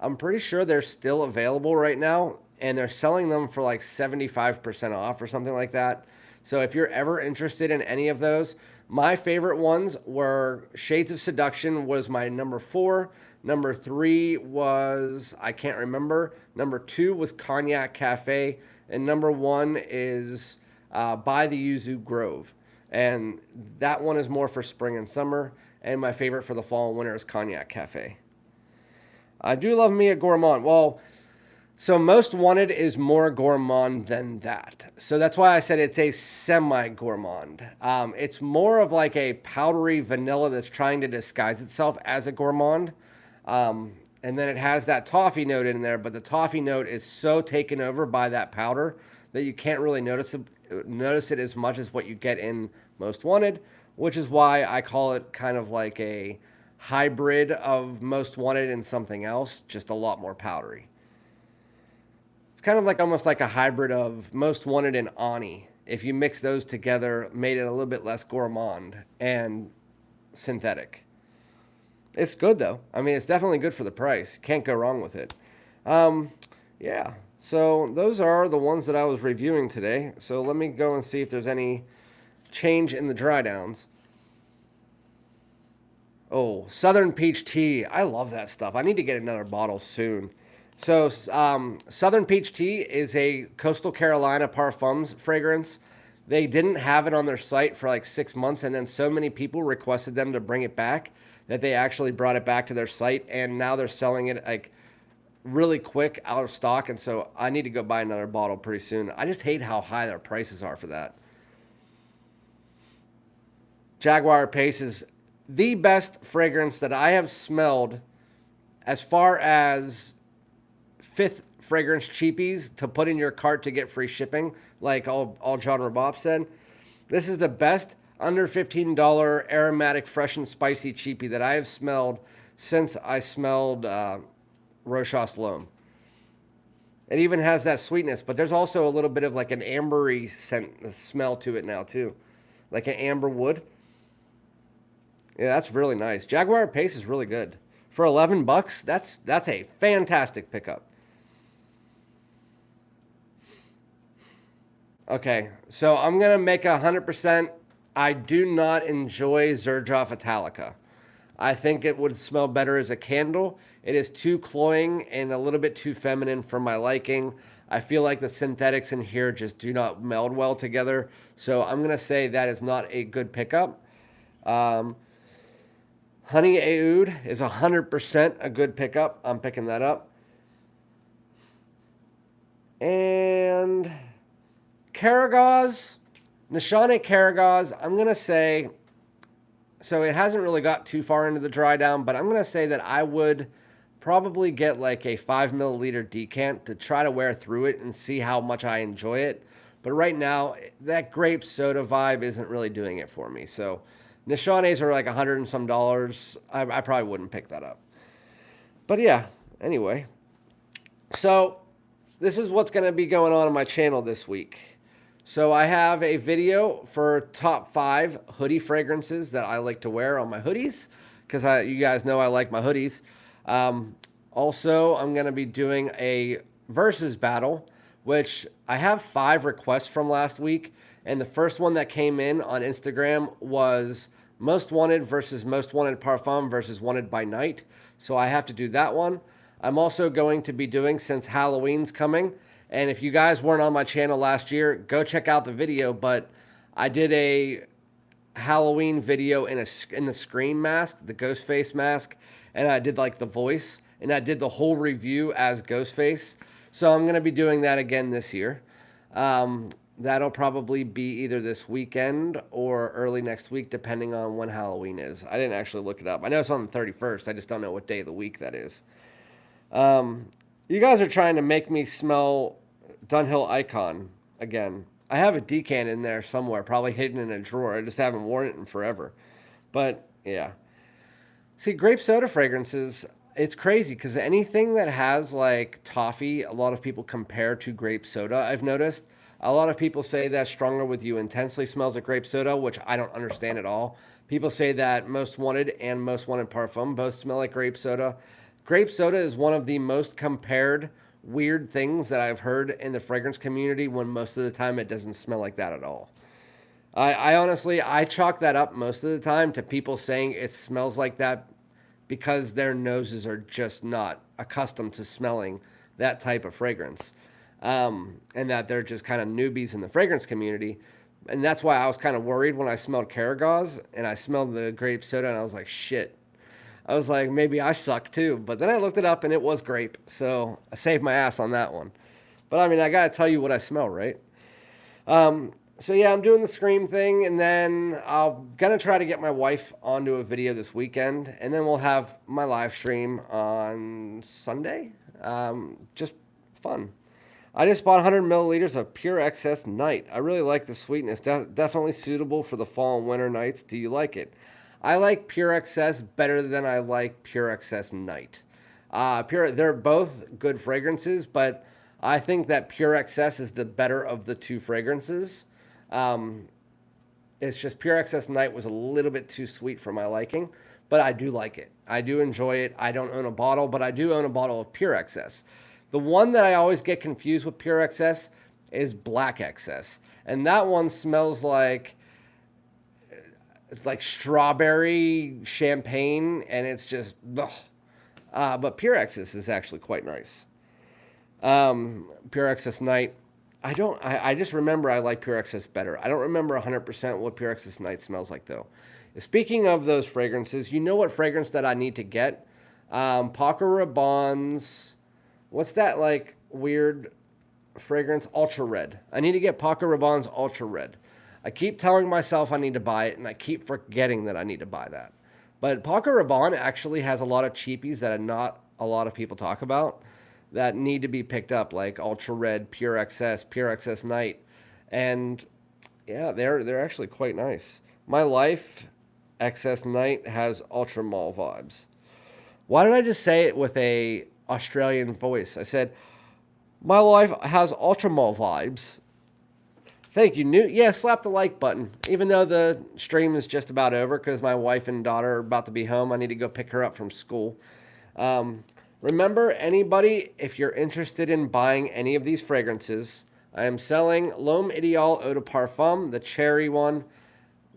[SPEAKER 1] I'm pretty sure they're still available right now, and they're selling them for like 75% off or something like that. So if you're ever interested in any of those, my favorite ones were Shades of Seduction was my number 4. Number 3 was, I can't remember. Number 2 was Cognac Cafe. And number 1 is By the Yuzu Grove. And that one is more for spring and summer. And my favorite for the fall and winter is Cognac Cafe. I do love me a gourmand. Well, so Most Wanted is more gourmand than that. So that's why I said it's a semi-gourmand. It's more of like a powdery vanilla that's trying to disguise itself as a gourmand. And then it has that toffee note in there, but the toffee note is so taken over by that powder that you can't really notice it as much as what you get in Most Wanted, which is why I call it kind of like a hybrid of Most Wanted and something else, just a lot more powdery. It's kind of like almost like a hybrid of Most Wanted and Ani. If you mix those together, made it a little bit less gourmand and synthetic. It's good though. I mean, it's definitely good for the price. Can't go wrong with it. Yeah. So those are the ones that I was reviewing today. So let me go and see if there's any change in the dry downs. Oh, Southern Peach Tea. I love that stuff. I need to get another bottle soon. So Southern Peach Tea is a Coastal Carolina Parfums fragrance. They didn't have it on their site for like 6 months, and then so many people requested them to bring it back that they actually brought it back to their site, and now they're selling it like really quick out of stock. And so I need to go buy another bottle pretty soon. I just hate how high their prices are for that. Jaguar Pace is the best fragrance that I have smelled as far as 5th fragrance cheapies to put in your cart to get free shipping, like all John Raboff said. This is the best under $15 aromatic, fresh and spicy cheapie that I have smelled since I smelled Rochas L'Homme. It even has that sweetness, but there's also a little bit of like an ambery smell to it now too, like an amber wood. Yeah, that's really nice. Jaguar Pace is really good. For $11, that's a fantastic pickup. Okay, so I'm going to make 100%. I do not enjoy Xerjoff Italica. I think it would smell better as a candle. It is too cloying and a little bit too feminine for my liking. I feel like the synthetics in here just do not meld well together. So I'm going to say that is not a good pickup. Honey Aoud is 100% a good pickup. I'm picking that up. And Karagoz, Nishane Karagoz, I'm going to say, so it hasn't really got too far into the dry down, but I'm going to say that I would probably get like a 5 milliliter decant to try to wear through it and see how much I enjoy it. But right now, that grape soda vibe isn't really doing it for me. So Nishanes are like $100 and some. I probably wouldn't pick that up. But yeah, anyway. So this is what's going to be going on my channel this week. So I have a video for top 5 hoodie fragrances that I like to wear on my hoodies, because you guys know I like my hoodies. Also, I'm going to be doing a versus battle, which I have 5 requests from last week. And the first one that came in on Instagram was Most Wanted versus Most Wanted Parfum versus Wanted by Night. So I have to do that one. I'm also going to be doing, since Halloween's coming, and if you guys weren't on my channel last year, go check out the video, but I did a Halloween video in the Scream mask, the Ghostface mask, and I did like the voice, and I did the whole review as Ghostface. So I'm going to be doing that again this year. That'll probably be either this weekend or early next week, depending on when Halloween is. I didn't actually look it up. I know it's on the 31st. I just don't know what day of the week that is. You guys are trying to make me smell Dunhill Icon again. I have a decan in there somewhere, probably hidden in a drawer. I just haven't worn it in forever. But, yeah. See, grape soda fragrances, it's crazy because anything that has like toffee, a lot of people compare to grape soda, I've noticed. A lot of people say that Stronger With You Intensely smells like grape soda, which I don't understand at all. People say that Most Wanted and Most Wanted Parfum both smell like grape soda. Grape soda is one of the most compared weird things that I've heard in the fragrance community, when most of the time it doesn't smell like that at all. I honestly, I chalk that up most of the time to people saying it smells like that because their noses are just not accustomed to smelling that type of fragrance. And that they're just kind of newbies in the fragrance community. And that's why I was kind of worried when I smelled Karagoz and I smelled the grape soda and I was like, shit. I was like, maybe I suck too. But then I looked it up and it was grape. So I saved my ass on that one. But I mean, I got to tell you what I smell, right? So yeah, I'm doing the Scream thing. And then I'm going to try to get my wife onto a video this weekend. And then we'll have my live stream on Sunday. Just fun. I just bought 100 milliliters of Pure Excess Night. I really like the sweetness. Definitely suitable for the fall and winter nights. Do you like it? I like Pure Excess better than I like Pure Excess Night. They're both good fragrances, but I think that Pure Excess is the better of the two fragrances. It's just Pure Excess Night was a little bit too sweet for my liking, but I do like it. I do enjoy it. I don't own a bottle, but I do own a bottle of Pure Excess. The one that I always get confused with Pure Excess is Black Excess. And that one smells like strawberry champagne, and it's just, ugh. But Pure Excess is actually quite nice. Pure Excess Night, I just remember I like Pure Excess better. I don't remember 100% what Pure Excess Night smells like, though. Speaking of those fragrances, you know what fragrance that I need to get? Paco Rabanne's, what's that like weird fragrance? Ultra Red. I need to get Paco Rabanne's Ultra Red. I keep telling myself I need to buy it, and I keep forgetting that I need to buy that. But Paco Rabanne actually has a lot of cheapies that not a lot of people talk about that need to be picked up, like Ultra Red, Pure Excess Night. And yeah, they're actually quite nice. My Life Excess Night has Ultra Mall vibes. Why did I just say it with a Australian voice? I said, My Life has Ultra Mall vibes. Thank you, Newt. Yeah, slap the like button. Even though the stream is just about over because my wife and daughter are about to be home. I need to go pick her up from school. Remember, anybody, if you're interested in buying any of these fragrances, I am selling L'Homme Ideal Eau de Parfum, the cherry one.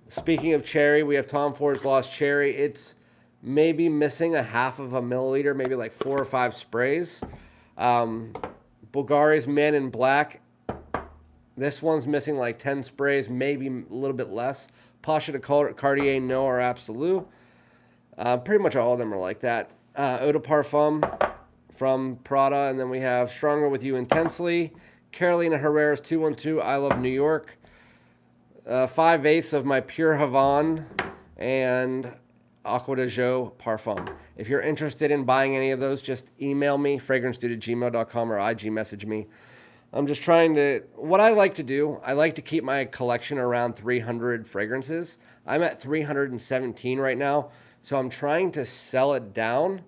[SPEAKER 1] Speaking of cherry, we have Tom Ford's Lost Cherry. It's maybe missing a half of a milliliter, maybe like 4 or 5 sprays. Bulgari's Men in Black. This one's missing like 10 sprays, maybe a little bit less. Pasha de Cartier Noir Absolu. Pretty much all of them are like that. Eau de Parfum from Prada. And then we have Stronger With You Intensely. Carolina Herrera's 212 I Love New York. 5/8 of my Pure Havane. And Aqua de Jo Parfum. If you're interested in buying any of those, just email me, FragranceDoud@gmail.com, or IG message me. I'm just trying to, what I like to do, I like to keep my collection around 300 fragrances. I'm at 317 right now, so I'm trying to sell it down,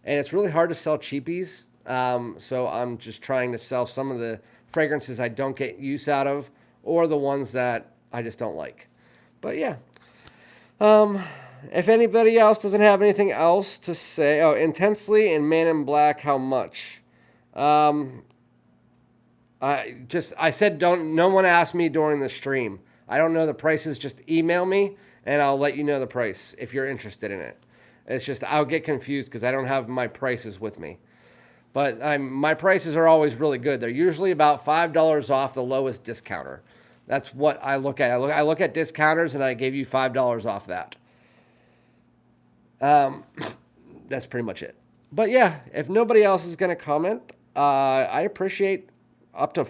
[SPEAKER 1] and it's really hard to sell cheapies. So I'm just trying to sell some of the fragrances I don't get use out of, or the ones that I just don't like. But yeah. If anybody else doesn't have anything else to say, oh, Intensely and Man in Black, how much? I said no one asked me during the stream. I don't know the prices. Just email me and I'll let you know the price if you're interested in it. It's just I'll get confused because I don't have my prices with me. But my prices are always really good. They're usually about $5 off the lowest discounter. That's what I look at. I look at discounters and I gave you $5 off that. That's pretty much it. But yeah, if nobody else is going to comment, I appreciate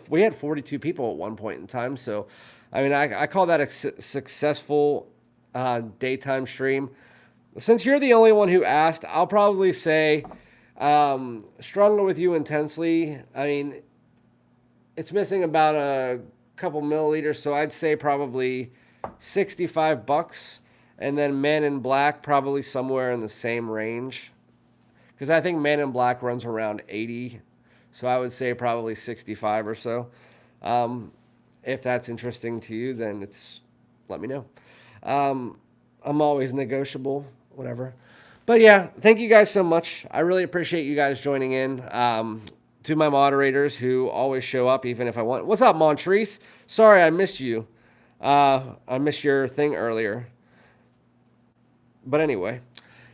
[SPEAKER 1] we had 42 people at one point in time. So, I mean, I call that a successful daytime stream. Since you're the only one who asked, I'll probably say Stronger With You Intensely. I mean, it's missing about a couple milliliters, so I'd say probably $65. And then Man in Black, probably somewhere in the same range. Because I think Man in Black runs around 80. So I would say probably 65 or so. If that's interesting to you, then let me know. I'm always negotiable, whatever. But yeah, thank you guys so much. I really appreciate you guys joining in. To my moderators who always show up even if I want. What's up, Montrese? Sorry, I missed you. I missed your thing earlier. But anyway,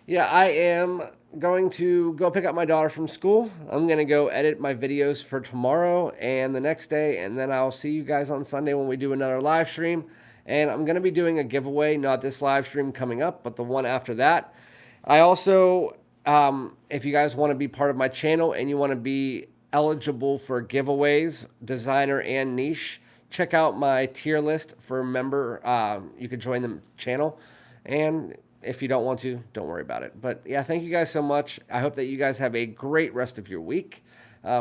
[SPEAKER 1] yeah, I am going to go pick up my daughter from school. I'm going to go edit my videos for tomorrow and the next day, and then I'll see you guys on Sunday when we do another live stream. And I'm going to be doing a giveaway, not this live stream coming up, but the one after that. I also, if you guys want to be part of my channel and you want to be eligible for giveaways, designer and niche, check out my tier list for member. You can join the channel. And if you don't want to, don't worry about it. But yeah, thank you guys so much. I hope that you guys have a great rest of your week,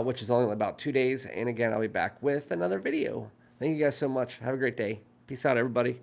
[SPEAKER 1] which is only about 2 days. And again, I'll be back with another video. Thank you guys so much. Have a great day. Peace out, everybody.